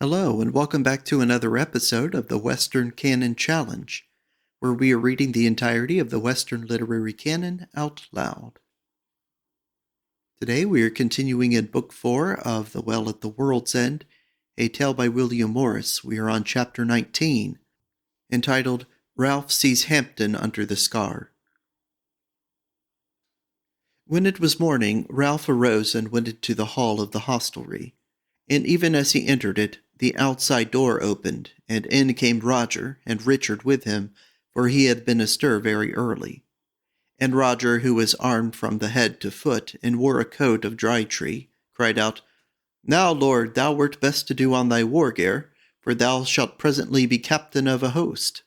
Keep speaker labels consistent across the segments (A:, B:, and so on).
A: Hello, and welcome back to another episode of the Western Canon Challenge, where we are reading the entirety of the Western Literary Canon out loud. Today we are continuing in Book 4 of The Well at the World's End, a tale by William Morris. We are on Chapter 19, entitled Ralph Sees Hampton Under the Scar. When it was morning, Ralph arose and went into the hall of the hostelry, and even as he entered it, the outside door opened, and in came Roger, and Richard with him, for he had been astir very early. And Roger, who was armed from the head to foot, and wore a coat of dry tree, cried out, "Now, Lord, thou wert best to do on thy war gear, for thou shalt presently be captain of a host."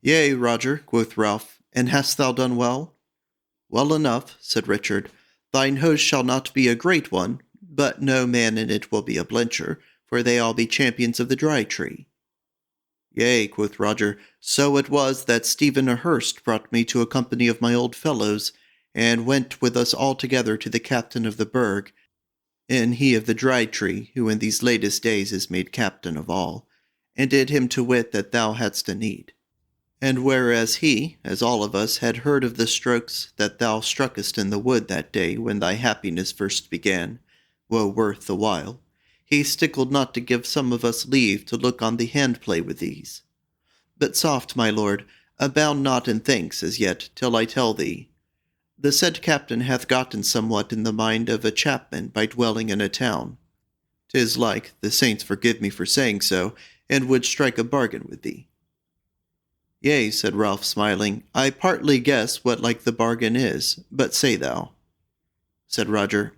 A: "Yea, Roger," quoth Ralph, "and hast thou done well?" "Well enough," said Richard. "Thine host shall not be a great one, but no man in it will be a blencher, for they all be champions of the Dry Tree." "Yea," quoth Roger, "so it was that Stephen a Hurst brought me to a company of my old fellows, and went with us all together to the captain of the Burg, and he of the Dry Tree, who in these latest days is made captain of all, and did him to wit that thou hadst a need. And whereas he, as all of us, had heard of the strokes that thou struckest in the wood that day when thy happiness first began, woe worth the while, he stickled not to give some of us leave to look on the hand-play with these. But soft, my lord, abound not in thanks as yet, till I tell thee. The said captain hath gotten somewhat in the mind of a chapman by dwelling in a town. 'Tis like, the saints forgive me for saying so, and would strike a bargain with thee." "Yea," said Ralph, smiling, "I partly guess what like the bargain is, but say thou." Said Roger,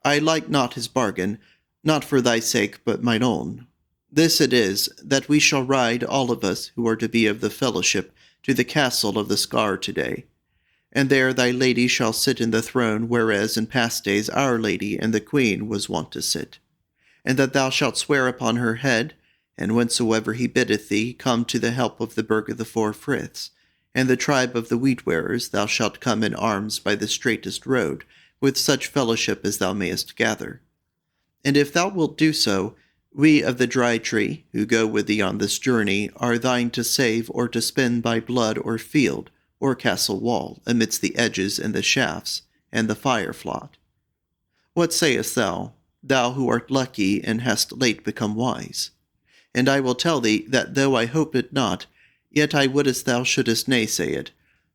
A: "I like not his bargain, not for thy sake, but mine own. This it is, that we shall ride, all of us who are to be of the fellowship, to the castle of the Scar today. And there thy lady shall sit in the throne, whereas in past days our lady and the queen was wont to sit. And that thou shalt swear upon her head, and whensoever he biddeth thee, come to the help of the Burg of the Four Friths, and the tribe of the Wheat-wearers, thou shalt come in arms by the straightest road, with such fellowship as thou mayest gather. And if thou wilt do so, we of the Dry Tree, who go with thee on this journey, are thine to save or to spend by blood or field, or castle wall, amidst the edges and the shafts, and the fire-flot. What sayest thou, thou who art lucky and hast late become wise? And I will tell thee, that though I hope it not, yet I would as thou shouldest naysay it,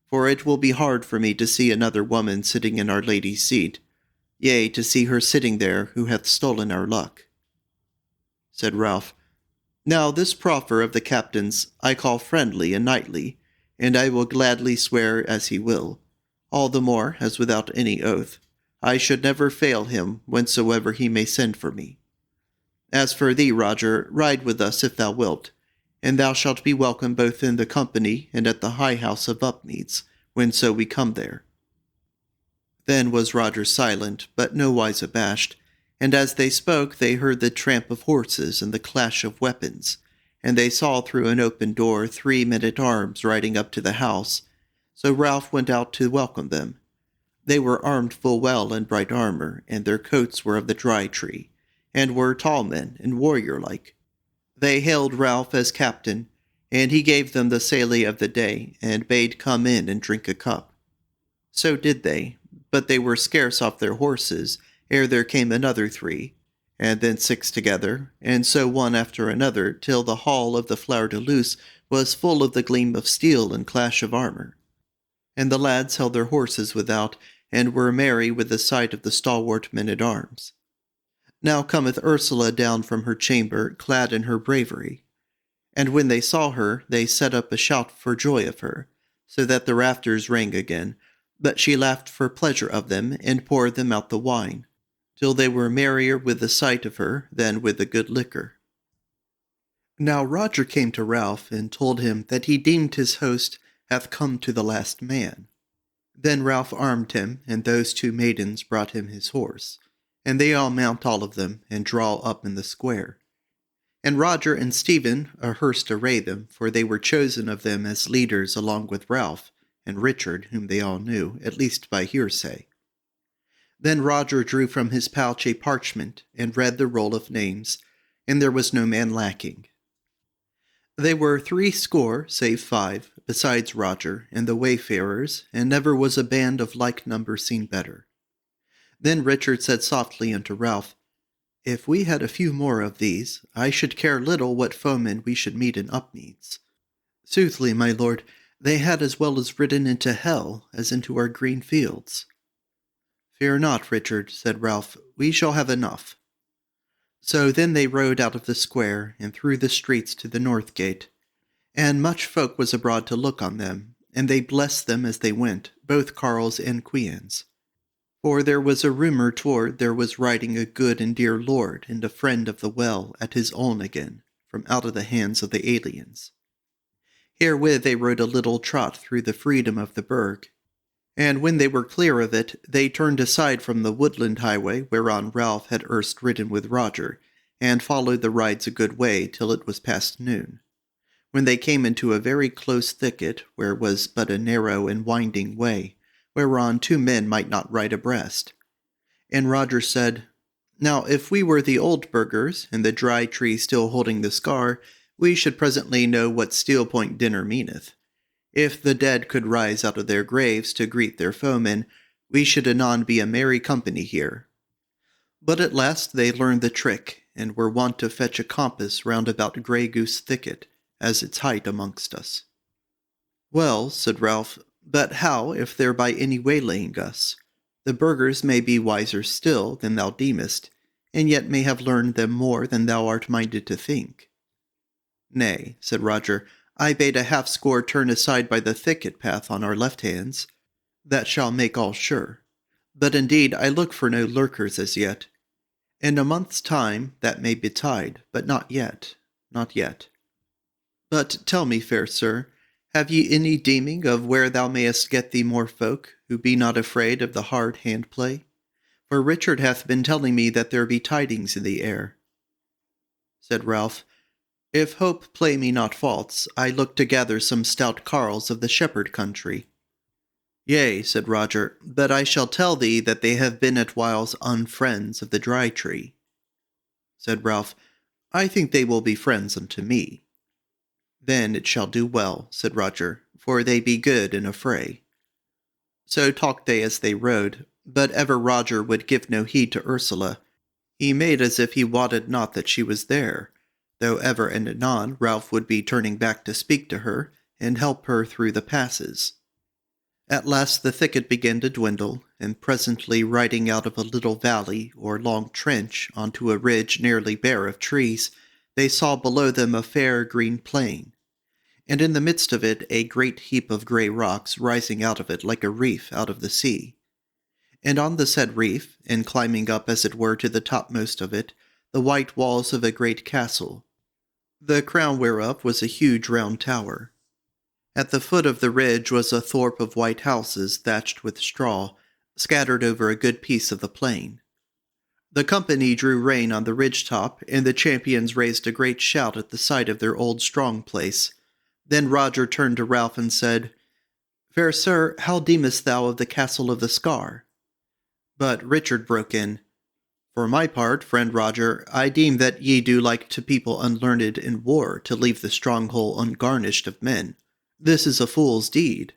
A: for it will be hard for me to see another woman sitting in Our Lady's seat, yea, to see her sitting there who hath stolen our luck." Said Ralph, "Now this proffer of the captain's I call friendly and knightly, and I will gladly swear as he will, all the more as without any oath I should never fail him whensoever he may send for me. As for thee, Roger, ride with us if thou wilt, and thou shalt be welcome both in the company and at the high house of Upmeads, whenso we come there." Then was Roger silent, but nowise abashed, and as they spoke they heard the tramp of horses and the clash of weapons, and they saw through an open door 3 men-at-arms riding up to the house, so Ralph went out to welcome them. They were armed full well in bright armour, and their coats were of the Dry Tree, and were tall men and warrior-like. They hailed Ralph as captain, and he gave them the sally of the day, and bade come in and drink a cup. So did they, but they were scarce off their horses, ere there came another 3, and then 6 together, and so one after another, till the hall of the Flower de Luce was full of the gleam of steel and clash of armour. And the lads held their horses without, and were merry with the sight of the stalwart men-at-arms. Now cometh Ursula down from her chamber, clad in her bravery. And when they saw her, they set up a shout for joy of her, so that the rafters rang again, but she laughed for pleasure of them, and poured them out the wine, till they were merrier with the sight of her than with the good liquor. Now Roger came to Ralph, and told him that he deemed his host hath come to the last man. Then Ralph armed him, and those 2 maidens brought him his horse, and they all mount all of them, and draw up in the square. And Roger and Stephen a Hurst array them, for they were chosen of them as leaders along with Ralph, and Richard, whom they all knew, at least by hearsay. Then Roger drew from his pouch a parchment, and read the roll of names, and there was no man lacking. They were 60 save 5, besides Roger and the wayfarers, and never was a band of like number seen better. Then Richard said softly unto Ralph, If we had a few more of these, I should care little what foemen we should meet in Upmeads. Soothly, my lord, they had as well as ridden into hell as into our green fields. Fear not, Richard, said Ralph, we shall have enough. So then they rode out of the square and through the streets to the north gate, and much folk was abroad to look on them, and they blessed them as they went, both carles and queans. For there was a rumour toward there was riding a good and dear lord and a friend of the well at his own again, from out of the hands of the aliens. Herewith they rode a little trot through the freedom of the burg, and when they were clear of it, they turned aside from the woodland highway whereon Ralph had erst ridden with Roger, and followed the rides a good way till it was past noon, when they came into a very close thicket, where was but a narrow and winding way, whereon 2 men might not ride abreast. And Roger said, Now if we were the old burghers, and the Dry Tree still holding the scar, we should presently know what Steel Point dinner meaneth. If the dead could rise out of their graves to greet their foemen, we should anon be a merry company here. But at last they learned the trick, and were wont to fetch a compass round about Grey Goose Thicket, as its height amongst us. Well, said Ralph, but how if there by any waylaying us? The burghers may be wiser still than thou deemest, and yet may have learned them more than thou art minded to think. Nay, said Roger, I bade a 50 turn aside by the thicket path on our left hands. That shall make all sure. But indeed I look for no lurkers as yet. In a month's time that may betide, but not yet, not yet. But tell me, fair sir, have ye any deeming of where thou mayest get thee more folk, who be not afraid of the hard hand-play? For Richard hath been telling me that there be tidings in the air. Said Ralph, If hope play me not false, I look to gather some stout carles of the shepherd country. Yea, said Roger, but I shall tell thee that they have been at whiles unfriends of the Dry Tree. Said Ralph, I think they will be friends unto me. Then it shall do well, said Roger, for they be good in a fray. So talked they as they rode, but ever Roger would give no heed to Ursula. He made as if he wotted not that she was there, though ever and anon Ralph would be turning back to speak to her, and help her through the passes. At last the thicket began to dwindle, and presently riding out of a little valley or long trench onto a ridge nearly bare of trees, they saw below them a fair green plain, and in the midst of it a great heap of grey rocks rising out of it like a reef out of the sea. And on the said reef, and climbing up as it were to the topmost of it, the white walls of a great castle, the crown whereof was a huge round tower. At the foot of the ridge was a thorp of white houses thatched with straw, scattered over a good piece of the plain. The company drew rein on the ridge-top, and the champions raised a great shout at the sight of their old strong place. Then Roger turned to Ralph and said, Fair sir, how deemest thou of the castle of the Scar? But Richard broke in, For my part, friend Roger, I deem that ye do like to people unlearned in war to leave the stronghold ungarnished of men. This is a fool's deed.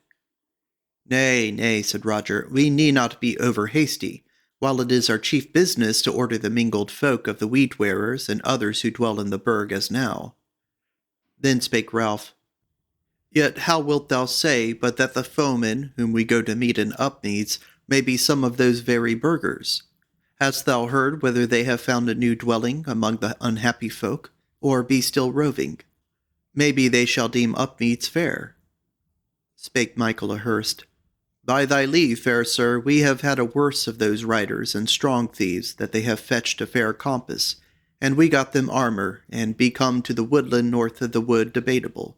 A: Nay, nay, said Roger, we need not be over-hasty, while it is our chief business to order the mingled folk of the wheat-wearers and others who dwell in the burg as now. Then spake Ralph, Yet how wilt thou say but that the foemen whom we go to meet in Upmeads may be some of those very burghers? Hast thou heard whether they have found a new dwelling among the unhappy folk, or be still roving? Maybe they shall deem Upmeads fair. Spake Michael a Hurst, By thy leave, fair sir, we have had a worse of those riders and strong thieves that they have fetched a fair compass, and we got them armour, and be come to the woodland north of the wood debatable.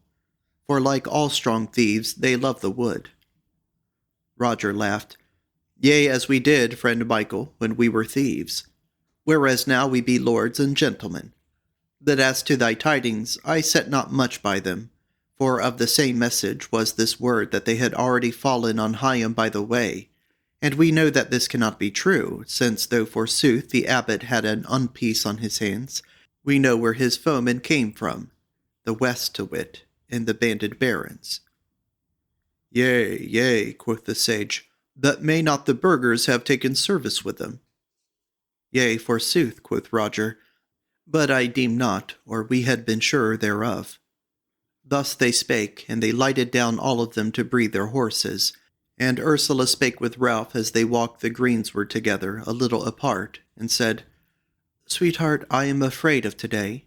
A: For like all strong thieves, they love the wood. Roger laughed. Yea, as we did, friend Michael, when we were thieves, whereas now we be lords and gentlemen. But as to thy tidings, I set not much by them, for of the same message was this word that they had already fallen on Higham by the way, and we know that this cannot be true, since though forsooth the abbot had an unpeace on his hands, We know where his foemen came from, the west to wit, and the banded barons. Yea, yea, quoth the sage, but may not the burghers have taken service with them? Yea, forsooth, quoth Roger, but I deem not, or we had been sure thereof. Thus they spake, and they lighted down all of them to breathe their horses, and Ursula spake with Ralph as they walked the greensward together, a little apart, and said, Sweetheart, I am afraid of today.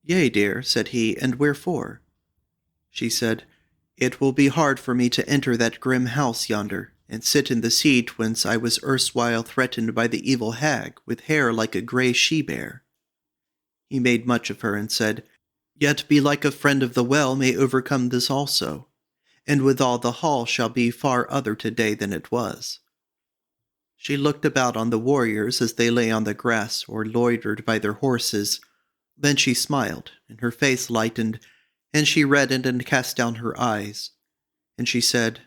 A: Yea, dear, said he, and wherefore? She said, It will be hard for me to enter that grim house yonder, and sit in the seat whence I was erstwhile threatened by the evil hag, with hair like a grey she-bear. He made much of her, and said, Yet belike a friend of the well may overcome this also, and withal the hall shall be far other today than it was. She looked about on the warriors as they lay on the grass or loitered by their horses. Then she smiled, and her face lightened, and she reddened and cast down her eyes. And she said,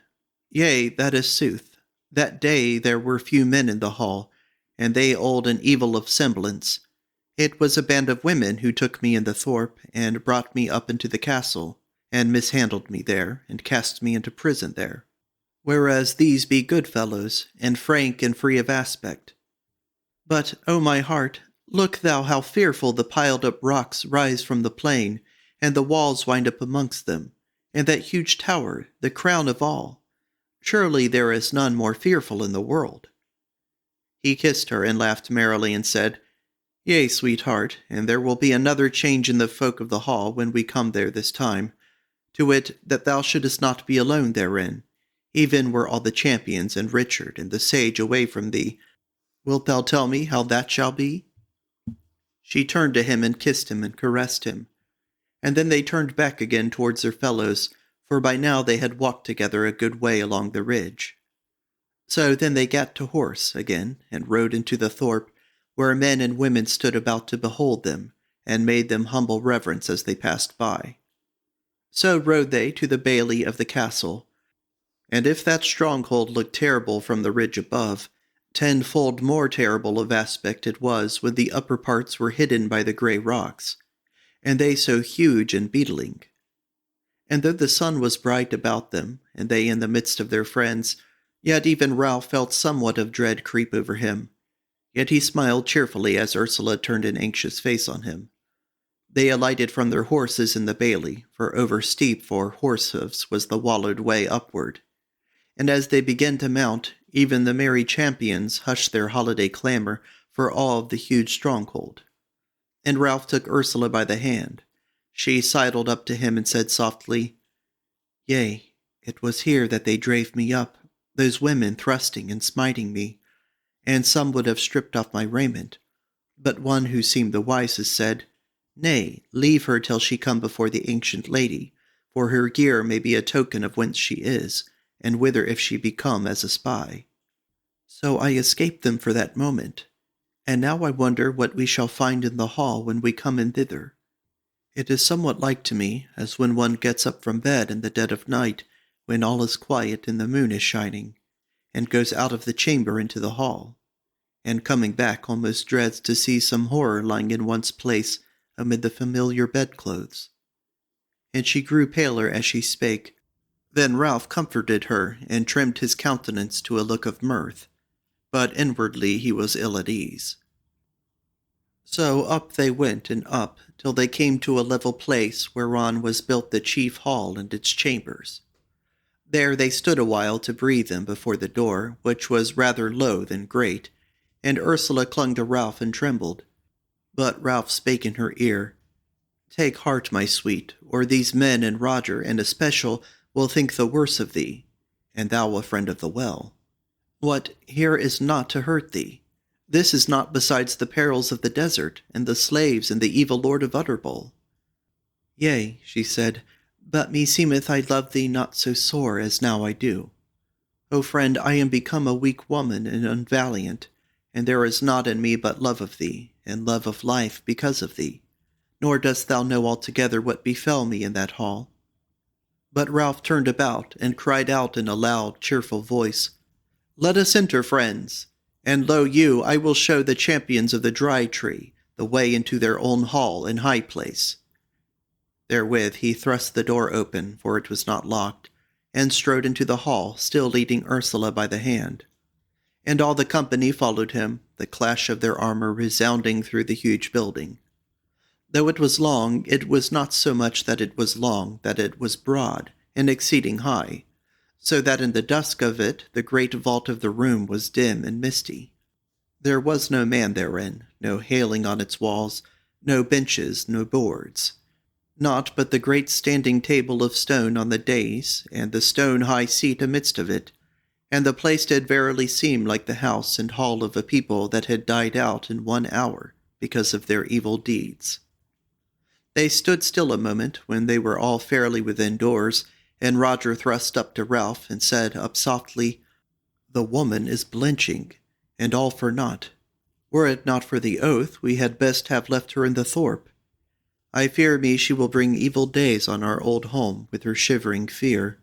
A: Yea, that is sooth. That day there were few men in the hall, and they old and evil of semblance. It was a band of women who took me in the thorp, and brought me up into the castle, and mishandled me there, and cast me into prison there. Whereas these be good fellows, and frank and free of aspect. But, O my heart, look thou how fearful the piled-up rocks rise from the plain, and the walls wind up amongst them, and that huge tower, the crown of all. Surely there is none more fearful in the world. He kissed her and laughed merrily and said, Yea, sweetheart, and there will be another change in the folk of the hall when we come there this time, to wit, that thou shouldest not be alone therein, even were all the champions and Richard and the sage away from thee. Wilt thou tell me how that shall be? She turned to him and kissed him and caressed him. And then they turned back again towards their fellows, for by now they had walked together a good way along the ridge. So then they gat to horse again, and rode into the thorp, where men and women stood about to behold them, and made them humble reverence as they passed by. So rode they to the bailey of the castle, and if that stronghold looked terrible from the ridge above, tenfold more terrible of aspect it was when the upper parts were hidden by the grey rocks, and they so huge and beetling. And though the sun was bright about them, and they in the midst of their friends, yet even Ralph felt somewhat of dread creep over him. Yet he smiled cheerfully as Ursula turned an anxious face on him. They alighted from their horses in the bailey, for over steep for horse-hoofs was the wallowed way upward. And as they began to mount, even the merry champions hushed their holiday clamour for awe of the huge stronghold. And Ralph took Ursula by the hand. She sidled up to him and said softly, Yea, it was here that they drave me up, those women thrusting and smiting me, and some would have stripped off my raiment. But one who seemed the wisest said, Nay, leave her till she come before the ancient lady, for her gear may be a token of whence she is, and whither if she be come as a spy. So I escaped them for that moment, and now I wonder what we shall find in the hall when we come in thither. It is somewhat like to me, as when one gets up from bed in the dead of night, when all is quiet and the moon is shining, and goes out of the chamber into the hall, and coming back almost dreads to see some horror lying in one's place amid the familiar bedclothes. And she grew paler as she spake. Then Ralph comforted her, and trimmed his countenance to a look of mirth, but inwardly he was ill at ease. So up they went and up, till they came to a level place whereon was built the chief hall and its chambers. There they stood a while to breathe in before the door, which was rather low than great, and Ursula clung to Ralph and trembled. But Ralph spake in her ear, Take heart, my sweet, or these men and Roger, in especial, will think the worse of thee, and thou a friend of the well. What, here is naught to hurt thee. This is naught besides the perils of the desert, and the slaves, and the evil lord of Utterbol. Yea, she said, but meseemeth I love thee not so sore as now I do. O friend, I am become a weak woman and unvaliant, and there is naught in me but love of thee, and love of life because of thee. Nor dost thou know altogether what befell me in that hall. But Ralph turned about, and cried out in a loud, cheerful voice, Let us enter, friends, and lo you, I will show the champions of the Dry Tree, the way into their own hall and high place. Therewith he thrust the door open, for it was not locked, and strode into the hall, still leading Ursula by the hand. And all the company followed him, the clash of their armor resounding through the huge building. Though it was long, it was not so much that it was long, that it was broad, and exceeding high, so that in the dusk of it the great vault of the room was dim and misty. There was no man therein, no paling on its walls, no benches, no boards. Naught but the great standing table of stone on the dais, and the stone high seat amidst of it, and the place did verily seem like the house and hall of a people that had died out in 1 hour because of their evil deeds. They stood still a moment when they were all fairly within doors, and Roger thrust up to Ralph and said up softly, "The woman is blenching, and all for naught. Were it not for the oath, we had best have left her in the thorp. I fear me she will bring evil days on our old home with her shivering fear.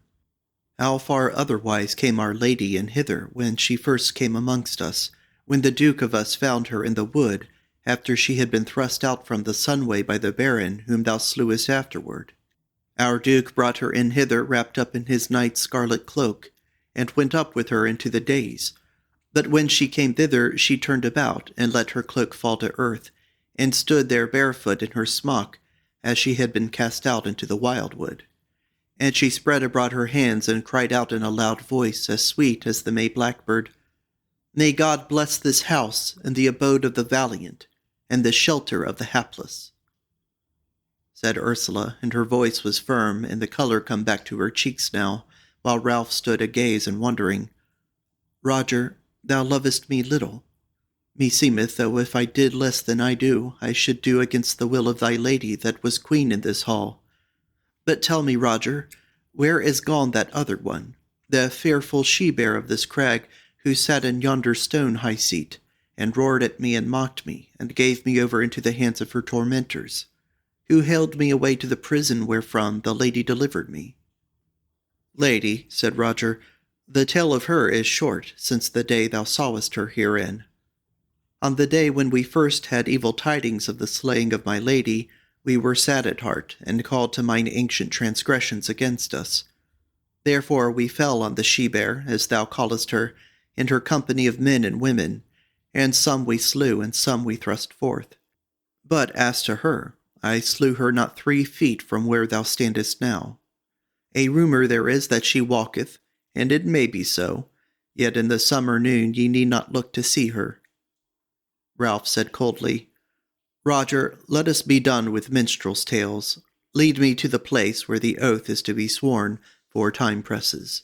A: How far otherwise came our lady in hither when she first came amongst us, when the Duke of us found her in the wood, after she had been thrust out from the sunway by the baron whom thou slewest afterward. Our Duke brought her in hither wrapped up in his knight's scarlet cloak, and went up with her into the days. But when she came thither, she turned about, and let her cloak fall to earth, and stood there barefoot in her smock, as she had been cast out into the wildwood. And she spread abroad her hands, and cried out in a loud voice, as sweet as the May blackbird, May God bless this house, and the abode of the valiant, and the shelter of the hapless," said Ursula, and her voice was firm, and the colour come back to her cheeks now, while Ralph stood agaze and wondering. "Roger, thou lovest me little. Meseemeth, though if I did less than I do, I should do against the will of thy lady that was queen in this hall. But tell me, Roger, where is gone that other one, the fearful she-bear of this crag, who sat in yonder stone high seat, and roared at me and mocked me, and gave me over into the hands of her tormentors, who haled me away to the prison wherefrom the lady delivered me?" "Lady," said Roger, "the tale of her is short, since the day thou sawest her herein. On the day when we first had evil tidings of the slaying of my lady, we were sad at heart, and called to mind ancient transgressions against us. Therefore we fell on the she-bear, as thou callest her, in her company of men and women, and some we slew, and some we thrust forth. But as to her, I slew her not 3 feet from where thou standest now. A rumour there is that she walketh, and it may be so, yet in the summer noon ye need not look to see her." Ralph said coldly, "Roger, let us be done with minstrels' tales. Lead me to the place where the oath is to be sworn, for time presses."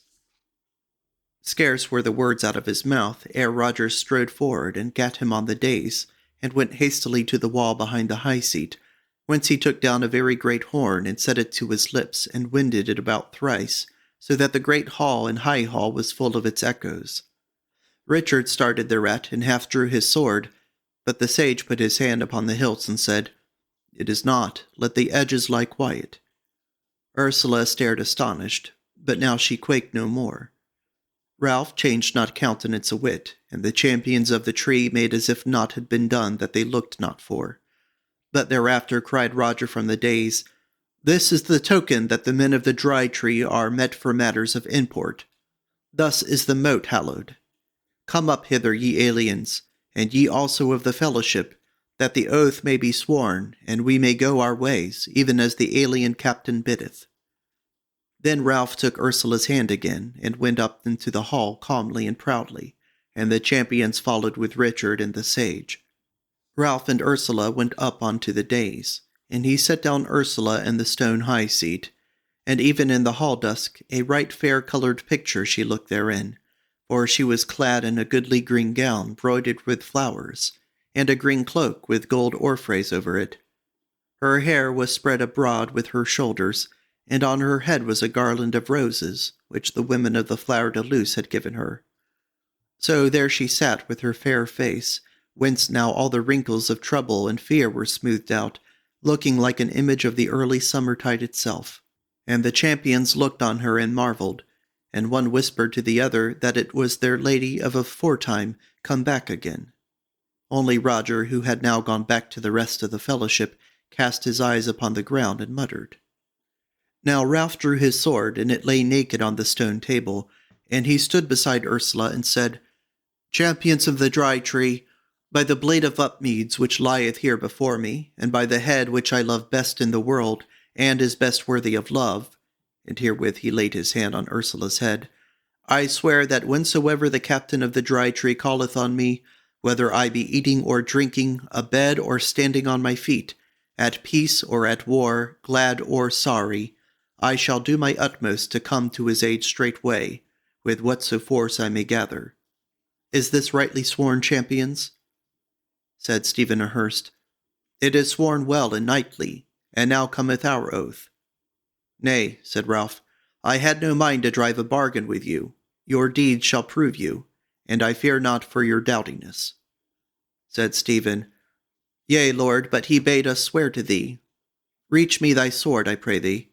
A: Scarce were the words out of his mouth, ere Roger strode forward and gat him on the dais, and went hastily to the wall behind the high seat, whence he took down a very great horn, and set it to his lips, and winded it about thrice, so that the great hall and high hall was full of its echoes. Richard started thereat, and half drew his sword, but the sage put his hand upon the hilts, and said, "It is not, let the edges lie quiet." Ursula stared astonished, but now she quaked no more. Ralph changed not countenance a whit, and the champions of the tree made as if naught had been done that they looked not for. But thereafter cried Roger from the dais, "This is the token that the men of the Dry Tree are met for matters of import. Thus is the moat hallowed. Come up hither, ye aliens, and ye also of the fellowship, that the oath may be sworn, and we may go our ways, even as the alien captain biddeth." Then Ralph took Ursula's hand again, and went up into the hall calmly and proudly, and the champions followed with Richard and the sage. Ralph and Ursula went up onto the dais, and he set down Ursula in the stone high seat, and even in the hall dusk a right fair-coloured picture she looked therein, for she was clad in a goodly green gown broidered with flowers, and a green cloak with gold orphreys over it. Her hair was spread abroad with her shoulders, and on her head was a garland of roses, which the women of the Flower de Luce had given her. So there she sat with her fair face, whence now all the wrinkles of trouble and fear were smoothed out, looking like an image of the early summertide itself. And the champions looked on her and marvelled, and one whispered to the other that it was their lady of aforetime come back again. Only Roger, who had now gone back to the rest of the fellowship, cast his eyes upon the ground and muttered. Now Ralph drew his sword, and it lay naked on the stone table, and he stood beside Ursula and said, Champions of the Dry Tree, by the blade of Upmeads which lieth here before me, and by the head which I love best in the world, and is best worthy of love, and herewith he laid his hand on Ursula's head, I swear that whensoever the captain of the Dry Tree calleth on me, whether I be eating or drinking, abed or standing on my feet, at peace or at war, glad or sorry, I shall do my utmost to come to his aid straightway, with whatso force I may gather. Is this rightly sworn, champions? Said Stephen a Hurst. It is sworn well and knightly, and now cometh our oath. Nay, said Ralph, I had no mind to drive a bargain with you. Your deeds shall prove you, and I fear not for your doubtingness. Said Stephen, Yea, Lord, but he bade us swear to thee. Reach me thy sword, I pray thee.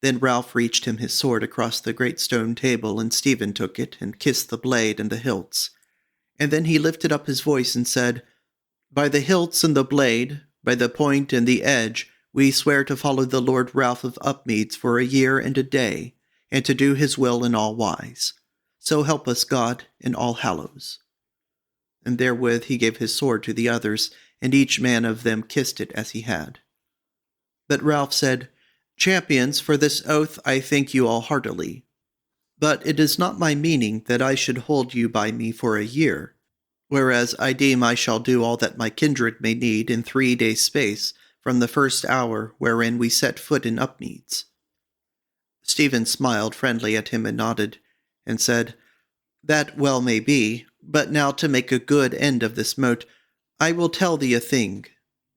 A: Then Ralph reached him his sword across the great stone table, and Stephen took it, and kissed the blade and the hilts. And then he lifted up his voice and said, By the hilts and the blade, by the point and the edge, we swear to follow the Lord Ralph of Upmeads for a year and a day, and to do his will in all wise. So help us God in All Hallows. And therewith he gave his sword to the others, and each man of them kissed it as he had. But Ralph said, Champions, for this oath I thank you all heartily. But it is not my meaning that I should hold you by me for a year, whereas I deem I shall do all that my kindred may need in 3 days' space from the first hour wherein we set foot in Upmeads. Stephen smiled friendly at him and nodded, and said, That well may be, but now to make a good end of this mote, I will tell thee a thing,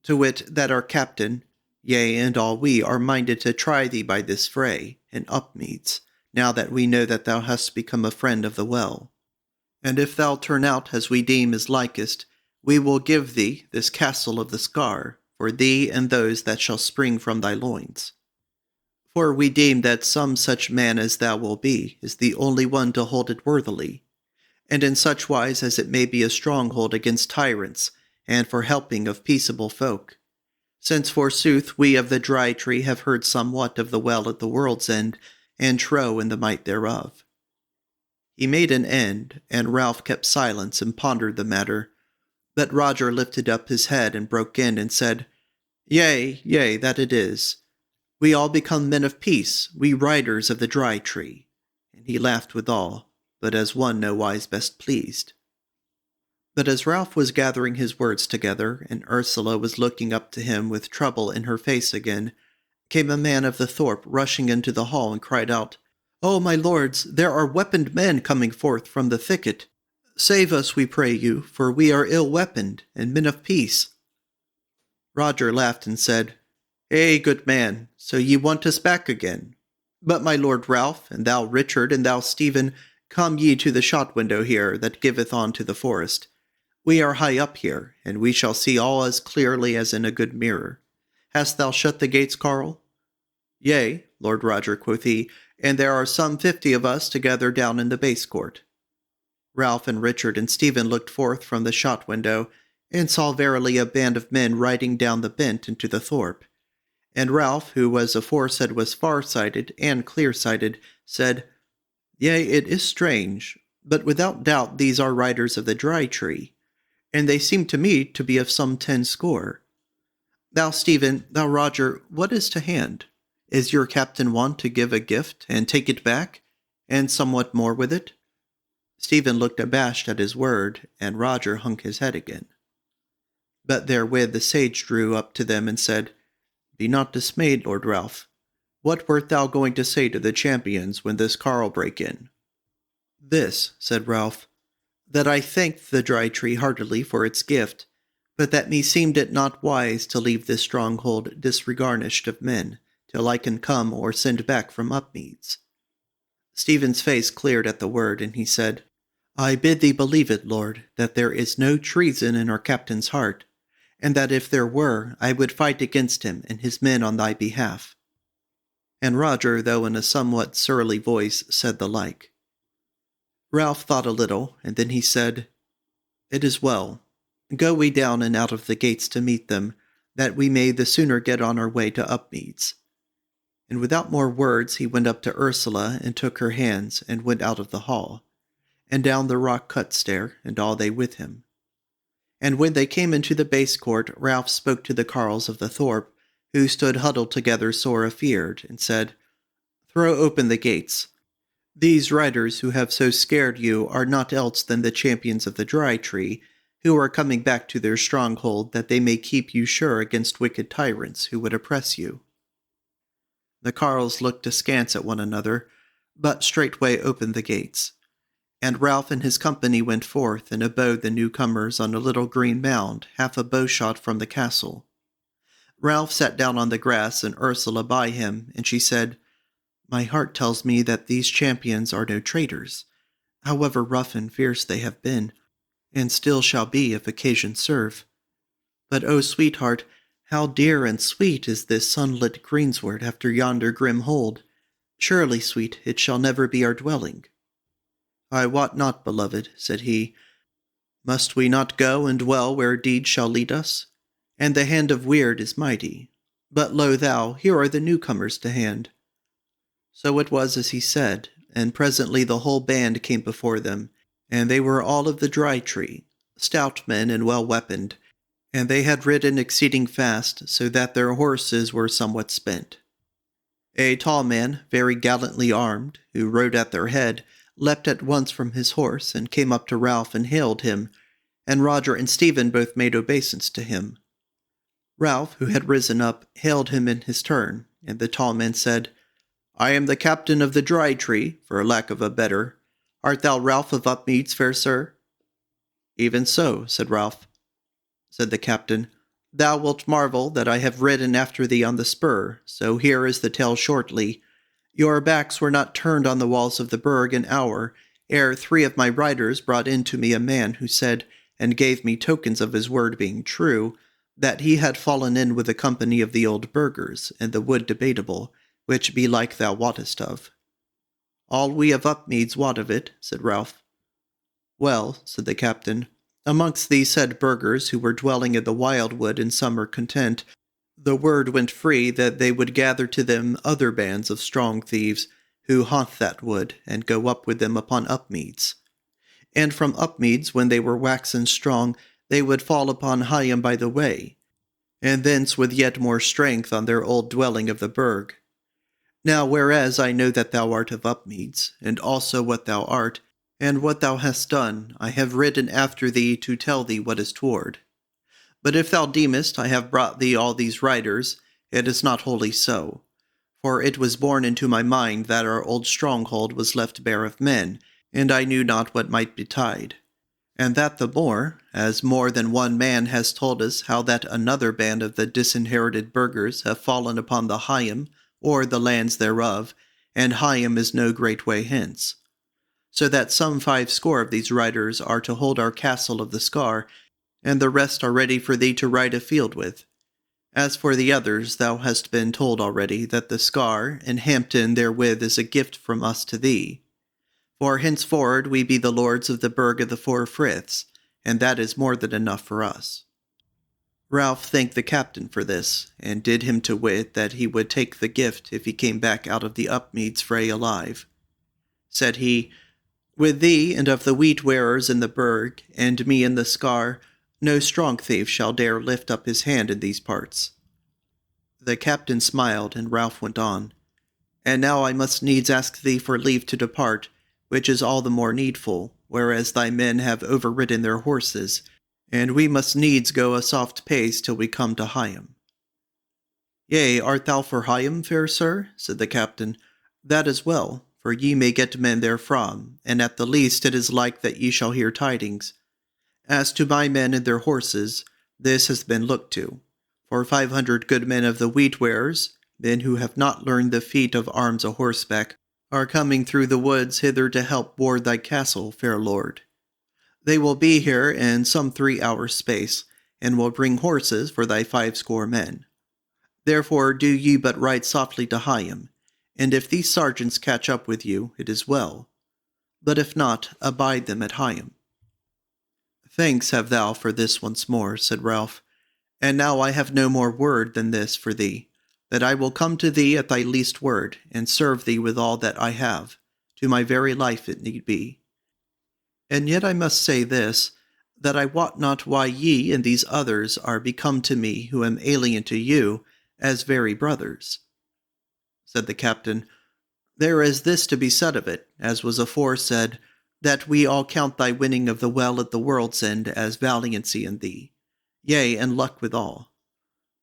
A: to wit, that our captain, yea, and all we are minded to try thee by this fray, in Upmeads, now that we know that thou hast become a friend of the well. And if thou turn out as we deem is likest, we will give thee this castle of the Scar, for thee and those that shall spring from thy loins. For we deem that some such man as thou will be is the only one to hold it worthily, and in such wise as it may be a stronghold against tyrants, and for helping of peaceable folk. Since forsooth we of the Dry Tree have heard somewhat of the well at the world's end, and trow in the might thereof. He made an end, and Ralph kept silence and pondered the matter. But Roger lifted up his head and broke in and said, Yea, yea, that it is. We all become men of peace, we riders of the Dry Tree. And he laughed withal, but as one nowise best pleased. But as Ralph was gathering his words together, and Ursula was looking up to him with trouble in her face again, came a man of the thorp rushing into the hall and cried out, O my lords, there are weaponed men coming forth from the thicket. Save us, we pray you, for we are ill-weaponed, and men of peace. Roger laughed and said, good man, so ye want us back again. But my lord Ralph, and thou Richard, and thou Stephen, come ye to the shot window here that giveth on to the forest. We are high up here, and we shall see all as clearly as in a good mirror. Hast thou shut the gates, Carl? Yea, Lord Roger, quoth he, and there are some 50 of us together down in the base court. Ralph and Richard and Stephen looked forth from the shot window, and saw verily a band of men riding down the bent into the thorp. And Ralph, who was aforesaid was far-sighted and clear-sighted, said, Yea, it is strange, but without doubt these are riders of the Dry Tree, and they seem to me to be of some 10 score. Thou, Stephen, thou, Roger, what is to hand? Is your captain wont to give a gift, and take it back, and somewhat more with it? Stephen looked abashed at his word, and Roger hung his head again. But therewith the sage drew up to them and said, Be not dismayed, Lord Ralph. What wert thou going to say to the champions when this Carl brake in? This, said Ralph, that I thanked the Dry Tree heartily for its gift, but that me seemed it not wise to leave this stronghold disregarnished of men, till I can come or send back from Upmeads. Stephen's face cleared at the word, and he said, I bid thee believe it, Lord, that there is no treason in our captain's heart, and that if there were, I would fight against him and his men on thy behalf. And Roger, though in a somewhat surly voice, said the like. Ralph thought a little, and then he said, It is well. Go we down and out of the gates to meet them, that we may the sooner get on our way to Upmeads. And without more words he went up to Ursula and took her hands, and went out of the hall, and down the rock-cut stair, and all they with him. And when they came into the base court, Ralph spoke to the carles of the thorp, who stood huddled together sore afeard, and said, Throw open the gates. These riders who have so scared you are naught else than the champions of the Dry Tree, who are coming back to their stronghold, that they may keep you sure against wicked tyrants who would oppress you. The carles looked askance at one another, but straightway opened the gates. And Ralph and his company went forth, and abode the newcomers on a little green mound, half a bowshot from the castle. Ralph sat down on the grass, and Ursula by him, and she said, My heart tells me that these champions are no traitors, however rough and fierce they have been, and still shall be if occasion serve. But, O sweetheart, how dear and sweet is this sunlit greensward after yonder grim hold. Surely, sweet, it shall never be our dwelling. I wot not, beloved, said he. Must we not go and dwell where deeds shall lead us? And the hand of Weird is mighty. But lo thou, here are the newcomers to hand. So it was as he said, and presently the whole band came before them, and they were all of the Dry Tree, stout men and well weaponed, and they had ridden exceeding fast, so that their horses were somewhat spent. A tall man, very gallantly armed, who rode at their head, leapt at once from his horse, and came up to Ralph and hailed him, and Roger and Stephen both made obeisance to him. Ralph, who had risen up, hailed him in his turn, and the tall man said, I am the captain of the Dry Tree, for lack of a better. Art thou Ralph of Upmeads, fair sir? Even so, said Ralph. Said the captain, Thou wilt marvel that I have ridden after thee on the spur, so here is the tale shortly. Your backs were not turned on the walls of the burg an hour, ere 3 of my riders brought in to me a man who said, and gave me tokens of his word being true, that he had fallen in with a company of the old burghers, in the wood Debatable, which belike thou wottest of. All we of Upmeads wot of it, said Ralph. Well, said the captain, amongst these said burghers who were dwelling in the wildwood in summer content, the word went free that they would gather to them other bands of strong thieves, who haunt that wood, and go up with them upon Upmeads. And from Upmeads, when they were waxen strong, they would fall upon Higham by the way, and thence with yet more strength on their old dwelling of the burg. Now whereas I know that thou art of Upmeads, and also what thou art, and what thou hast done, I have ridden after thee to tell thee what is toward. But if thou deemest I have brought thee all these riders, it is not wholly so. For it was borne into my mind that our old stronghold was left bare of men, and I knew not what might betide. And that the more, as more than one man has told us how that another band of the disinherited burghers have fallen upon the Higham, or the lands thereof, and Higham is no great way hence. So that some 50 of these riders are to hold our castle of the Scar, and the rest are ready for thee to ride afield with. As for the others, thou hast been told already that the Scar and Hampton therewith is a gift from us to thee. For henceforward we be the lords of the Burg of the Four Friths, and that is more than enough for us. Ralph thanked the captain for this, and did him to wit that he would take the gift if he came back out of the Upmeads fray alive. Said he, With thee and of the wheat-wearers in the burg, and me in the Scar, no strong thief shall dare lift up his hand in these parts. The captain smiled, and Ralph went on, And now I must needs ask thee for leave to depart, which is all the more needful, whereas thy men have overridden their horses, and we must needs go a soft pace till we come to Higham. Yea, art thou for Higham, fair sir? Said the captain. That is well, for ye may get men therefrom, and at the least it is like that ye shall hear tidings. As to my men and their horses, this has been looked to, for 500 good men of the wheat-wearers, men who have not learned the feat of arms a horseback, are coming through the woods hither to help ward thy castle, fair lord. They will be here in some 3 hours' space, and will bring horses for thy 50 men. Therefore do ye but ride softly to Higham, and if these sergeants catch up with you, it is well. But if not, abide them at Higham. Thanks have thou for this once more, said Ralph. And now I have no more word than this for thee, that I will come to thee at thy least word, and serve thee with all that I have, to my very life it need be. And yet I must say this, that I wot not why ye and these others are become to me who am alien to you, as very brothers. Said the captain, There is this to be said of it, as was aforesaid, that we all count thy winning of the Well at the World's End as valiancy in thee, yea, and luck withal.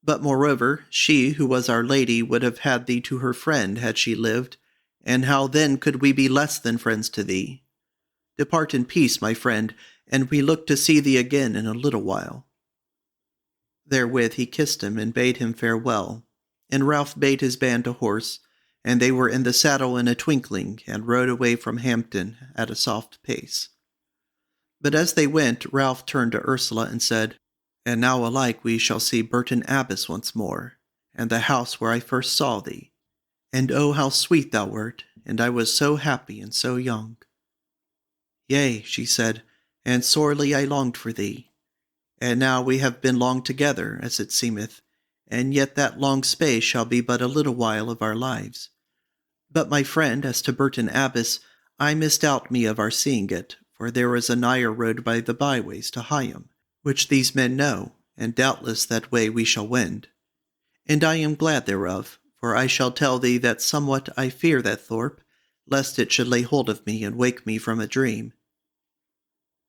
A: But moreover, she who was our lady would have had thee to her friend had she lived, and how then could we be less than friends to thee? Depart in peace, my friend, and we look to see thee again in a little while. Therewith he kissed him and bade him farewell, and Ralph bade his band to horse, and they were in the saddle in a twinkling, and rode away from Hampton at a soft pace. But as they went, Ralph turned to Ursula and said, And now alike we shall see Burton Abbas once more, and the house where I first saw thee. And oh, how sweet thou wert, and I was so happy and so young. Yea, she said, and sorely I longed for thee. And now we have been long together, as it seemeth, and yet that long space shall be but a little while of our lives. But, my friend, as to Burton Abbas, I misdoubt me of our seeing it, for there is a nigher road by the byways to Higham, which these men know, and doubtless that way we shall wend. And I am glad thereof, for I shall tell thee that somewhat I fear that thorp, lest it should lay hold of me and wake me from a dream.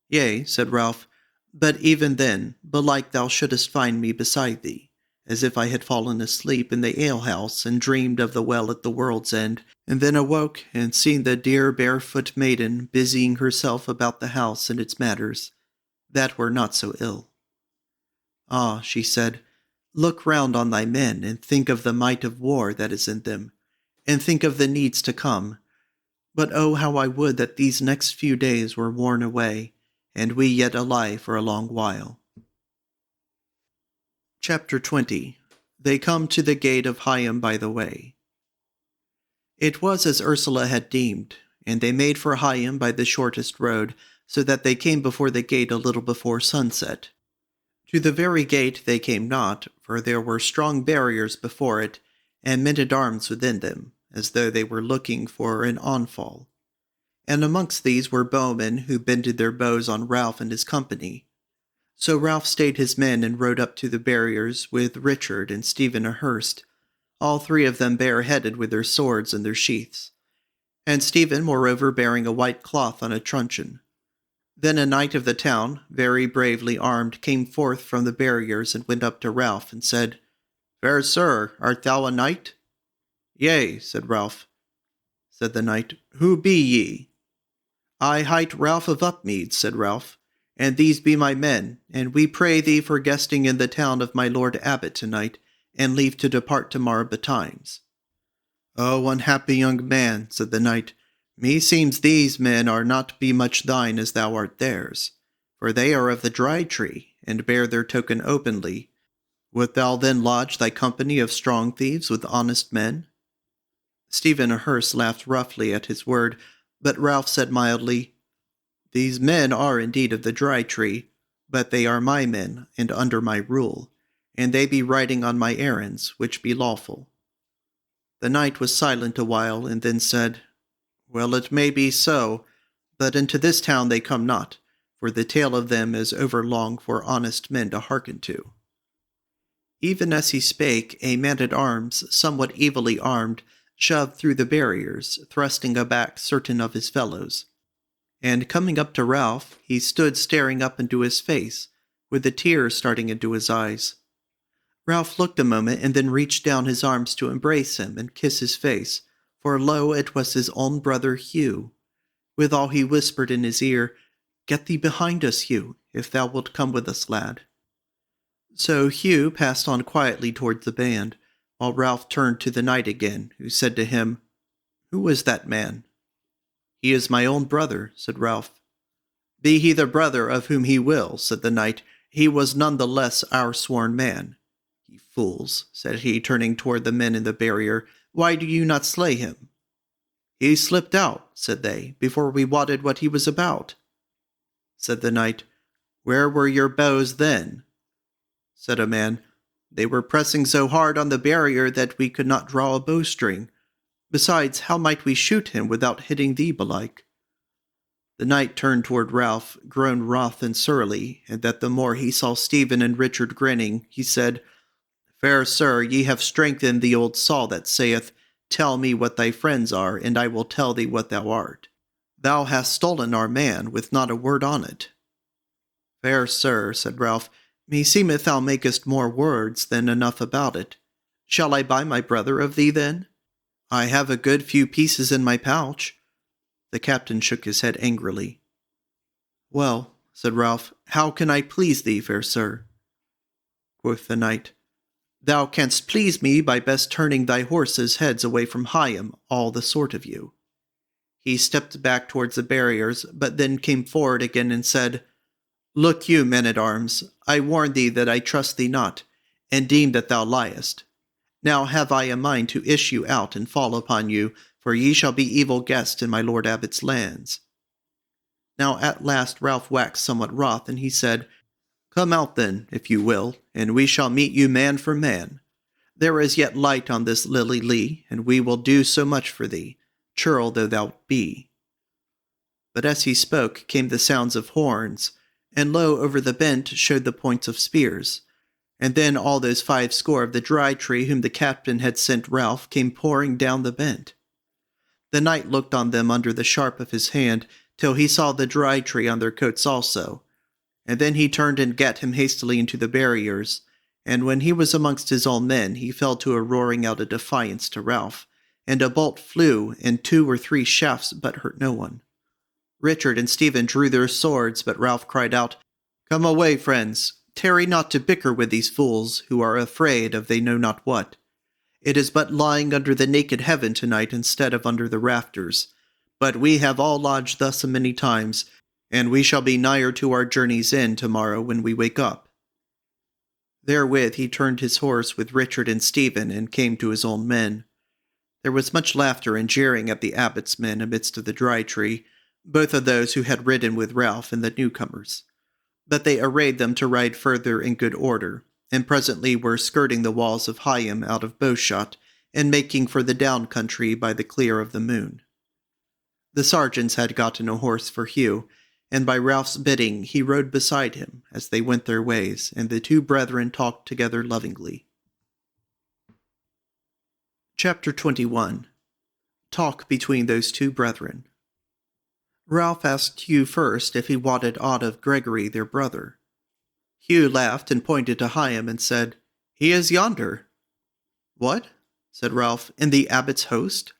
A: Yea, said Ralph, but even then, belike thou shouldest find me beside thee, as if I had fallen asleep in the alehouse and dreamed of the Well at the World's End, and then awoke and seen the dear barefoot maiden busying herself about the house and its matters. That were not so ill. Ah, she said, look round on thy men, and think of the might of war that is in them, and think of the needs to come. But oh, how I would that these next few days were worn away, and we yet alive for a long while. Chapter 20. They come to the gate of Higham by the way. It was as Ursula had deemed, and they made for Higham by the shortest road, so that they came before the gate a little before sunset. To the very gate they came not, for there were strong barriers before it, and men-at-arms within them, as though they were looking for an onfall. And amongst these were bowmen who bended their bows on Ralph and his company. So Ralph stayed his men and rode up to the barriers with Richard and Stephen a Hurst, all three of them bareheaded with their swords in their sheaths, and Stephen moreover bearing a white cloth on a truncheon. Then a knight of the town, very bravely armed, came forth from the barriers and went up to Ralph and said, Fair sir, art thou a knight? Yea, said Ralph. Said the knight, Who be ye? I hight Ralph of Upmeads, said Ralph, and these be my men, and we pray thee for guesting in the town of my lord abbot tonight, and leave to depart tomorrow betimes. O unhappy young man, said the knight, meseems these men are not be much thine as thou art theirs, for they are of the Dry Tree, and bear their token openly. Wilt thou then lodge thy company of strong thieves with honest men? Stephen a Hurst laughed roughly at his word, but Ralph said mildly, These men are indeed of the Dry Tree, but they are my men, and under my rule, and they be riding on my errands, which be lawful. The knight was silent a while, and then said, Well, it may be so, but into this town they come not, for the tale of them is overlong for honest men to hearken to. Even as he spake, a man-at-arms, somewhat evilly armed, shoved through the barriers, thrusting aback certain of his fellows. And coming up to Ralph, he stood staring up into his face, with the tears starting into his eyes. Ralph looked a moment, and then reached down his arms to embrace him and kiss his face, for lo, it was his own brother Hugh. Withal he whispered in his ear, Get thee behind us, Hugh, if thou wilt come with us, lad. So Hugh passed on quietly towards the band, while Ralph turned to the knight again, who said to him, Who is that man? He is my own brother, said Ralph. Be he the brother of whom he will, said the knight, he was none the less our sworn man. Ye fools, said he, turning toward the men in the barrier, why do you not slay him? He slipped out, said they, before we wotted what he was about. Said the knight, Where were your bows then? Said a man, They were pressing so hard on the barrier that we could not draw a bowstring. Besides, how might we shoot him without hitting thee belike? The knight turned toward Ralph, grown wroth and surly, and that the more he saw Stephen and Richard grinning, he said, Fair sir, ye have strengthened the old saw that saith, Tell me what thy friends are, and I will tell thee what thou art. Thou hast stolen our man, with not a word on it. Fair sir, said Ralph, meseemeth thou makest more words than enough about it. Shall I buy my brother of thee then? I have a good few pieces in my pouch. The captain shook his head angrily. Well, said Ralph, how can I please thee, fair sir? Quoth the knight, Thou canst please me by best turning thy horses' heads away from Higham, all the sort of you. He stepped back towards the barriers, but then came forward again and said, Look you, men-at-arms, I warn thee that I trust thee not, and deem that thou liest. Now have I a mind to issue out and fall upon you, for ye shall be evil guests in my lord abbot's lands. Now at last Ralph waxed somewhat wroth, and he said, Come out then, if you will, and we shall meet you man for man. There is yet light on this lily lee, and we will do so much for thee, churl though thou be. But as he spoke came the sounds of horns, and lo, over the bent showed the points of spears. And then all those 50 of the Dry Tree whom the captain had sent Ralph came pouring down the bent. The knight looked on them under the sharp of his hand, till he saw the Dry Tree on their coats also. And then he turned and gat him hastily into the barriers, and when he was amongst his own men, he fell to a roaring out a defiance to Ralph, and a bolt flew, and 2 or 3 shafts, but hurt no one. Richard and Stephen drew their swords, but Ralph cried out, Come away, friends, tarry not to bicker with these fools, who are afraid of they know not what. It is but lying under the naked heaven tonight instead of under the rafters. But we have all lodged thus a many times, and we shall be nigher to our journey's end tomorrow when we wake up. Therewith he turned his horse with Richard and Stephen, and came to his own men. There was much laughter and jeering at the abbot's men amidst of the Dry Tree, both of those who had ridden with Ralph and the newcomers. But they arrayed them to ride further in good order, and presently were skirting the walls of Higham out of bowshot, and making for the down country by the clear of the moon. The sergeants had gotten a horse for Hugh, and by Ralph's bidding he rode beside him as they went their ways, and the 2 brethren talked together lovingly. Chapter 21. Talk between those 2 brethren. Ralph asked Hugh first if he wotted aught of Gregory their brother. Hugh laughed and pointed to Higham and said, He is yonder. What? Said Ralph, in the abbot's host?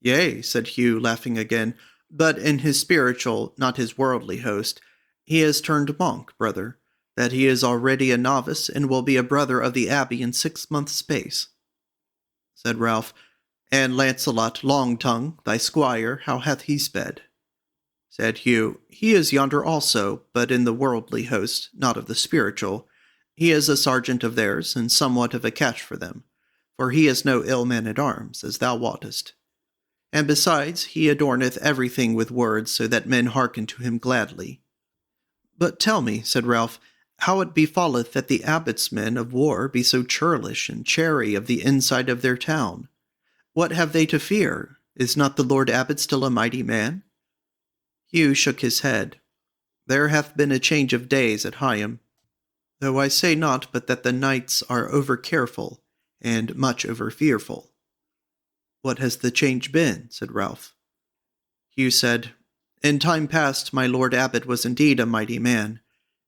A: Yea, said Hugh, laughing again, but in his spiritual, not his worldly host. He is turned monk, brother, that he is already a novice, and will be a brother of the abbey in 6 months' space. Said Ralph, And Launcelot Long-tongue, thy squire, how hath he sped? Said Hugh, He is yonder also, but in the worldly host, not of the spiritual. He is a sergeant of theirs, and somewhat of a catch for them, for he is no ill man-at-arms, as thou wottest. And besides, he adorneth everything with words, so that men hearken to him gladly. But tell me, said Ralph, how it befalleth that the abbot's men of war be so churlish and chary of the inside of their town. What have they to fear? Is not the Lord Abbot still a mighty man? Hugh shook his head. There hath been a change of days at Higham, though I say not but that the knights are over-careful, and much over-fearful. What has the change been? Said Ralph. Hugh said, In time past my Lord Abbot was indeed a mighty man,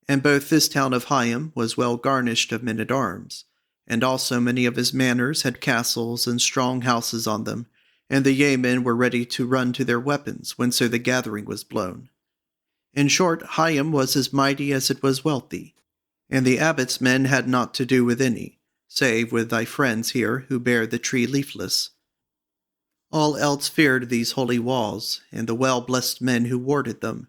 A: and both this town of Higham was well garnished of men-at-arms, and also many of his manors had castles and strong houses on them, and the yeomen were ready to run to their weapons whenso the gathering was blown. In short, Higham was as mighty as it was wealthy, and the abbot's men had naught to do with any, save with thy friends here who bear the tree leafless. All else feared these holy walls, and the well-blessed men who warded them.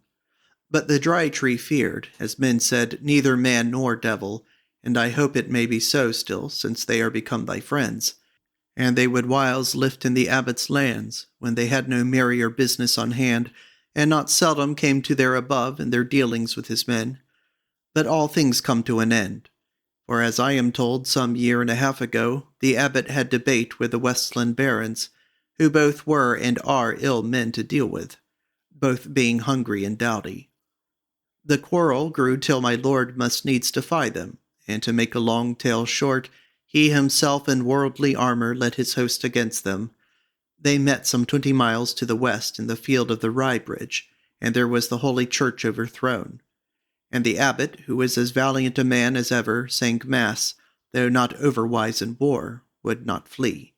A: But the Dry Tree feared, as men said, neither man nor devil, and I hope it may be so still, since they are become thy friends. And they would whiles lift in the abbot's lands, when they had no merrier business on hand, and not seldom came to their above in their dealings with his men. But all things come to an end. For as I am told, some year and a half ago, the abbot had debate with the Westland barons, who both were and are ill men to deal with, both being hungry and dowdy. The quarrel grew till my lord must needs defy them, and to make a long tale short, he himself in worldly armour led his host against them. They met some 20 miles to the west in the field of the Rye Bridge, and there was the holy church overthrown. And the abbot, who was as valiant a man as ever, sang mass, though not overwise in war, would not flee.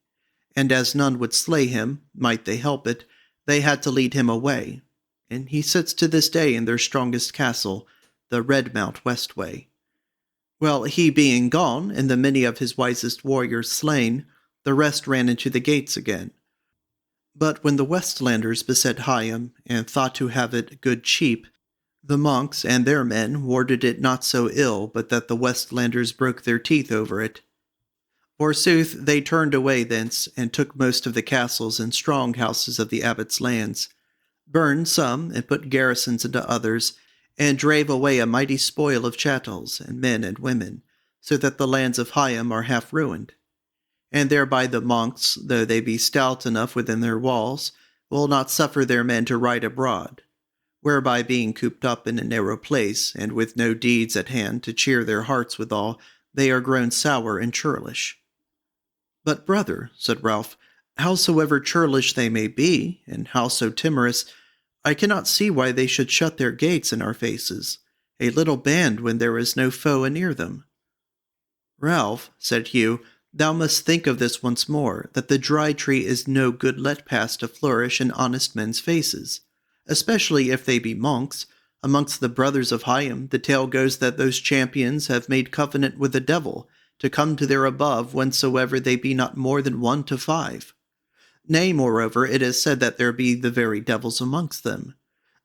A: And as none would slay him, might they help it, they had to lead him away. And he sits to this day in their strongest castle, the Redmount Westway. Well, he being gone, and the many of his wisest warriors slain, the rest ran into the gates again. But when the Westlanders beset Higham, and thought to have it good cheap, the monks and their men warded it not so ill, but that the Westlanders broke their teeth over it. Forsooth, they turned away thence, and took most of the castles and strong houses of the abbot's lands, burned some, and put garrisons into others, and drave away a mighty spoil of chattels, and men and women, so that the lands of Higham are half ruined. And thereby the monks, though they be stout enough within their walls, will not suffer their men to ride abroad, whereby being cooped up in a narrow place, and with no deeds at hand to cheer their hearts withal, they are grown sour and churlish. But, brother, said Ralph, howsoever churlish they may be, and howso timorous, I cannot see why they should shut their gates in our faces, a little band when there is no foe anear them. Ralph, said Hugh, thou must think of this once more, that the Dry Tree is no good let pass to flourish in honest men's faces, especially if they be monks. Amongst the brothers of Higham, the tale goes that those champions have made covenant with the devil, to come to their above whensoever they be not more than 1 to 5. Nay, moreover, it is said that there be the very devils amongst them,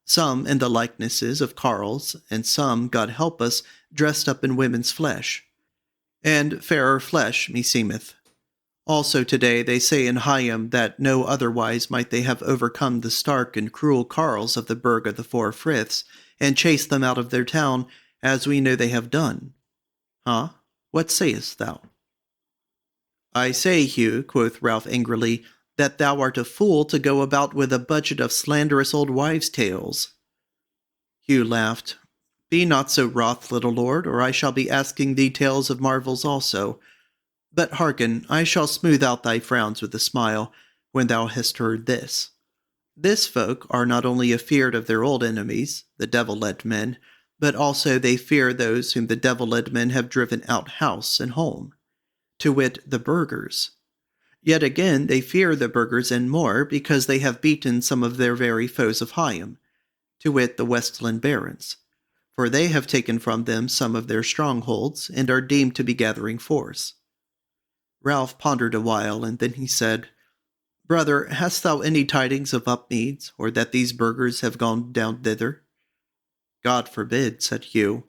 A: some in the likenesses of carles, and some, God help us, dressed up in women's flesh, and fairer flesh, meseemeth. Also today they say in Higham that no otherwise might they have overcome the stark and cruel carles of the Burg of the Four Friths, and chased them out of their town, as we know they have done. Huh? What sayest thou? I say, Hugh, quoth Ralph angrily, that thou art a fool to go about with a budget of slanderous old wives' tales. Hugh laughed. Be not so wroth, little lord, or I shall be asking thee tales of marvels also. But hearken, I shall smooth out thy frowns with a smile, when thou hast heard this. This folk are not only afeard of their old enemies, the devil-led men, but also they fear those whom the devil-led men have driven out house and home, to wit, the burghers. Yet again they fear the burghers and more, because they have beaten some of their very foes of Higham, to wit, the Westland barons, for they have taken from them some of their strongholds, and are deemed to be gathering force. Ralph pondered a while, and then he said, Brother, hast thou any tidings of Upmeads, or that these burghers have gone down thither? God forbid, said Hugh.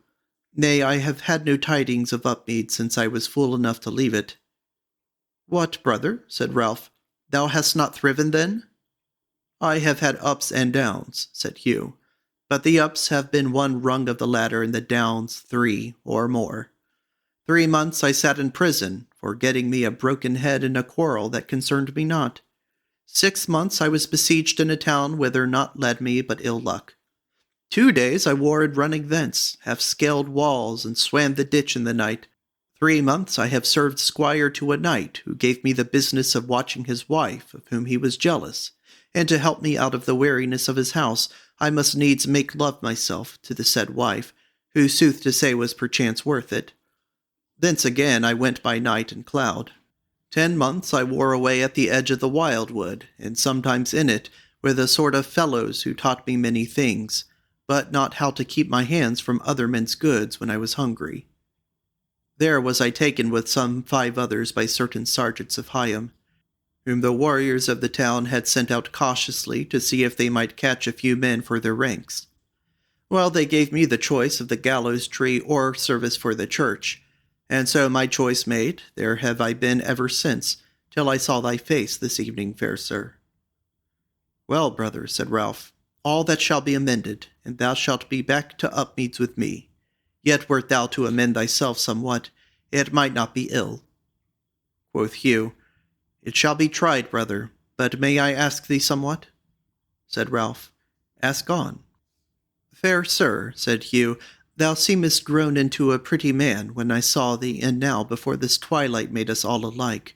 A: Nay, I have had no tidings of Upmeads since I was fool enough to leave it. What, brother, said Ralph, thou hast not thriven then? I have had ups and downs, said Hugh, but the ups have been 1 rung of the ladder, and the downs 3 or more. 3 months I sat in prison, for getting me a broken head in a quarrel that concerned me not. 6 months I was besieged in a town whither naught led me but ill luck. 2 days I warred running thence, have scaled walls, and swam the ditch in the night. 3 months I have served squire to a knight, who gave me the business of watching his wife, of whom he was jealous, and to help me out of the weariness of his house, I must needs make love myself to the said wife, who sooth to say was perchance worth it. Thence again I went by night and cloud. 10 months I wore away at the edge of the wildwood, and sometimes in it, with a sort of fellows who taught me many things, but not how to keep my hands from other men's goods when I was hungry. There was I taken with some 5 others by certain sergeants of Higham, whom the warriors of the town had sent out cautiously to see if they might catch a few men for their ranks. Well, they gave me the choice of the gallows tree or service for the church, and so my choice made, there have I been ever since, till I saw thy face this evening, fair sir. Well, brother, said Ralph, all that shall be amended, and thou shalt be back to Upmeads with me. Yet wert thou to amend thyself somewhat, it might not be ill. Quoth Hugh, It shall be tried, brother, but may I ask thee somewhat? Said Ralph, Ask on. Fair sir, said Hugh, thou seemest grown into a pretty man when I saw thee, and now before this twilight made us all alike.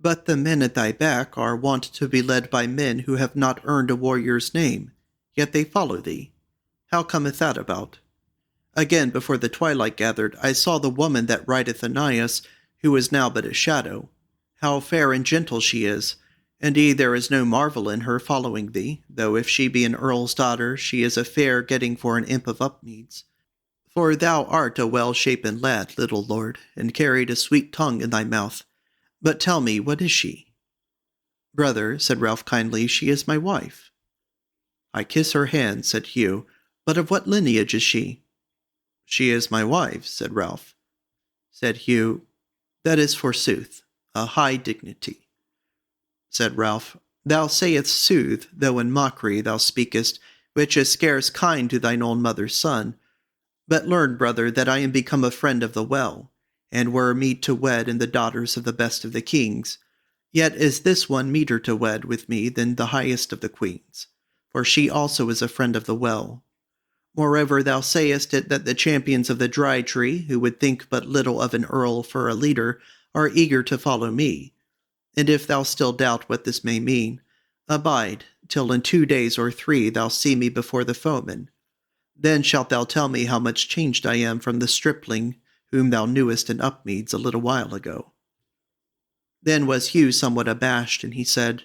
A: But the men at thy back are wont to be led by men who have not earned a warrior's name, yet they follow thee. How cometh that about? Again, before the twilight gathered, I saw the woman that rideth Aeneas, who is now but a shadow. How fair and gentle she is! Indeed, there is no marvel in her following thee, though if she be an earl's daughter, she is a fair getting for an imp of Upmeads. For thou art a well-shapen lad, little lord, and carried a sweet tongue in thy mouth. But tell me, what is she? Brother, said Ralph kindly, she is my wife. I kiss her hand, said Hugh, but of what lineage is she? She is my wife, said Ralph. Said Hugh, That is forsooth a high dignity. Said Ralph, Thou sayest sooth, though in mockery thou speakest, which is scarce kind to thine own mother's son. But learn, brother, that I am become a friend of the well, and were meet to wed in the daughters of the best of the kings. Yet is this one meeter to wed with me than the highest of the queens, for she also is a friend of the well. Moreover, thou sayest it that the champions of the Dry Tree, who would think but little of an earl for a leader, are eager to follow me. And if thou still doubt what this may mean, abide, till in 2 days or 3 thou see me before the foemen. Then shalt thou tell me how much changed I am from the stripling whom thou knewest in Upmeads a little while ago. Then was Hugh somewhat abashed, and he said,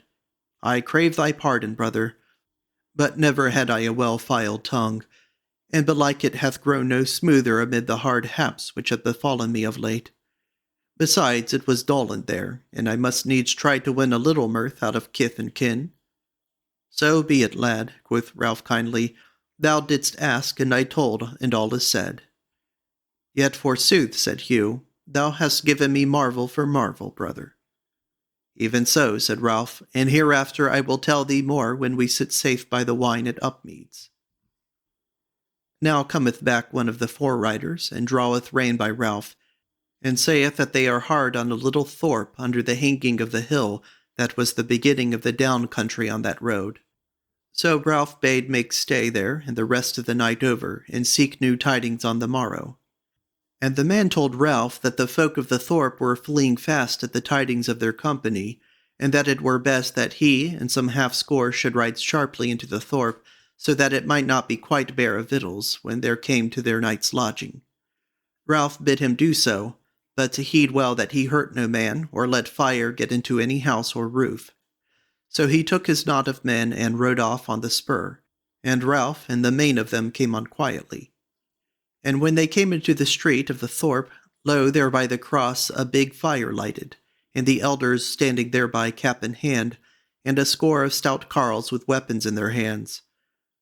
A: I crave thy pardon, brother, but never had I a well-filed tongue, and belike it hath grown no smoother amid the hard haps which have befallen me of late. Besides, it was dull in there, and I must needs try to win a little mirth out of kith and kin. So be it, lad, quoth Ralph kindly. Thou didst ask, and I told, and all is said. Yet forsooth, said Hugh, thou hast given me marvel for marvel, brother. Even so, said Ralph, and hereafter I will tell thee more when we sit safe by the wine at Upmeads. Now cometh back one of the foreriders, and draweth rein by Ralph, and saith that they are hard on a little thorp under the hanging of the hill that was the beginning of the down country on that road. So Ralph bade make stay there and the rest of the night over, and seek new tidings on the morrow. And the man told Ralph that the folk of the thorp were fleeing fast at the tidings of their company, and that it were best that he and some half-score should ride sharply into the thorp, so that it might not be quite bare of victuals when there came to their night's lodging. Ralph bid him do so, but to heed well that he hurt no man, or let fire get into any house or roof. So he took his knot of men and rode off on the spur, and Ralph and the main of them came on quietly. And when they came into the street of the thorp, lo, there by the cross a big fire lighted, and the elders standing thereby cap in hand, and a score of stout carles with weapons in their hands.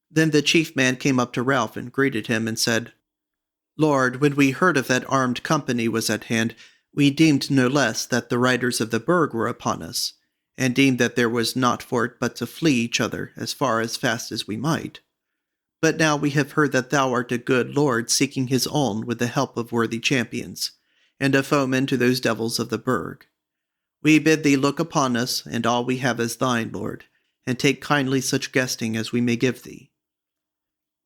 A: Then the chief man came up to Ralph and greeted him, and said, Lord, when we heard of that armed company was at hand, we deemed no less that the riders of the Burg were upon us, and deemed that there was naught for it but to flee each other as far as fast as we might. But now we have heard that thou art a good lord seeking his own with the help of worthy champions, and a foeman to those devils of the Burg. We bid thee look upon us, and all we have as thine, Lord, and take kindly such guesting as we may give thee.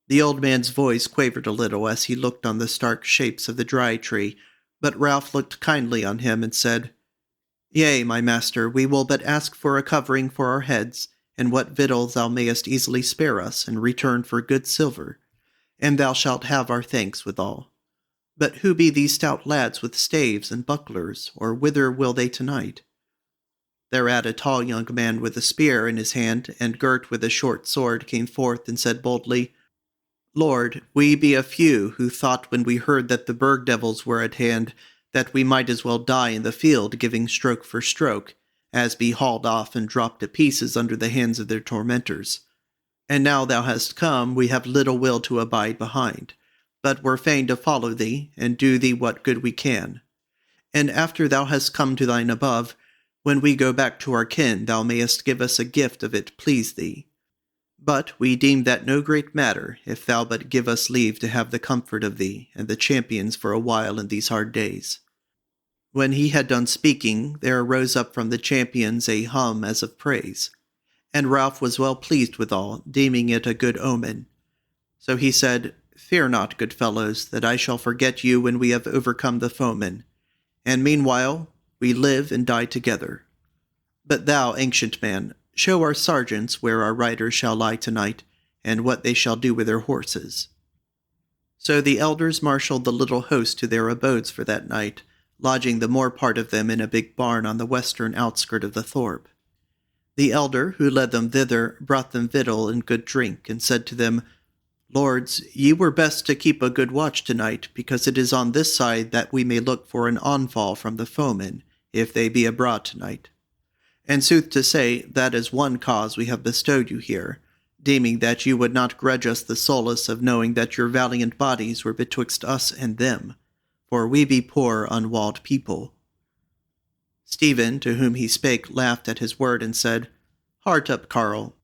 A: The old man's voice quavered a little as he looked on the stark shapes of the Dry Tree, but Ralph looked kindly on him and said, Yea, my master, we will but ask for a covering for our heads, and what victuals thou mayest easily spare us in return for good silver, and thou shalt have our thanks withal. But who be these stout lads with staves and bucklers, or whither will they tonight? Thereat a tall young man with a spear in his hand, and girt with a short sword, came forth and said boldly, Lord, we be a few who thought when we heard that the Burg devils were at hand, that we might as well die in the field giving stroke for stroke, as be hauled off and dropped to pieces under the hands of their tormentors. And now thou hast come, we have little will to abide behind, but were fain to follow thee, and do thee what good we can. And after thou hast come to thine above, when we go back to our kin, thou mayest give us a gift of it please thee. But we deem that no great matter, if thou but give us leave to have the comfort of thee and the champions for a while in these hard days. When he had done speaking, there arose up from the champions a hum as of praise. And Ralph was well pleased withal, deeming it a good omen. So he said, Fear not, good fellows, that I shall forget you when we have overcome the foemen, and meanwhile we live and die together. But thou, ancient man, show our sergeants where our riders shall lie tonight, and what they shall do with their horses. So the elders marshalled the little host to their abodes for that night, lodging the more part of them in a big barn on the western outskirt of the thorp. The elder, who led them thither, brought them victual and good drink, and said to them, Lords, ye were best to keep a good watch tonight, because it is on this side that we may look for an onfall from the foemen, if they be abroad tonight. And sooth to say, that is one cause we have bestowed you here, deeming that you would not grudge us the solace of knowing that your valiant bodies were betwixt us and them, for we be poor unwalled people. Stephen, to whom he spake, laughed at his word, and said, Heart up, Carl.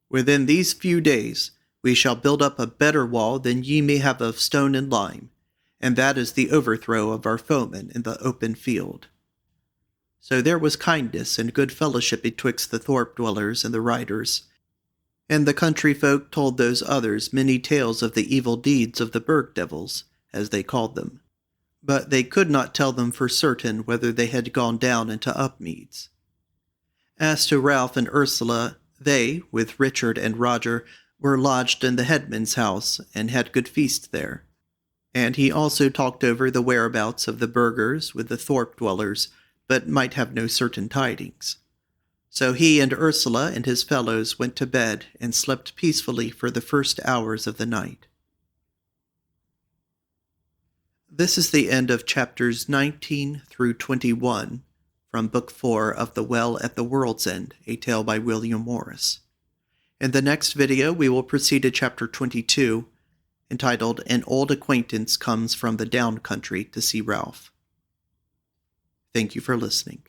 A: Within these few days we shall build up a better wall than ye may have of stone and lime, and that is the overthrow of our foemen in the open field. So there was kindness and good fellowship betwixt the thorp dwellers and the riders, and the country folk told those others many tales of the evil deeds of the burg devils, as they called them. But they could not tell them for certain whether they had gone down into Upmeads. As to Ralph and Ursula, they, with Richard and Roger, were lodged in the headman's house, and had good feast there. And he also talked over the whereabouts of the burghers with the thorp dwellers, but might have no certain tidings. So he and Ursula and his fellows went to bed, and slept peacefully for the first hours of the night. This is the end of chapters 19 through 21 from Book 4 of The Well at the World's End, a tale by William Morris. In the next video, we will proceed to chapter 22, entitled An Old Acquaintance Comes from the Down Country to See Ralph. Thank you for listening.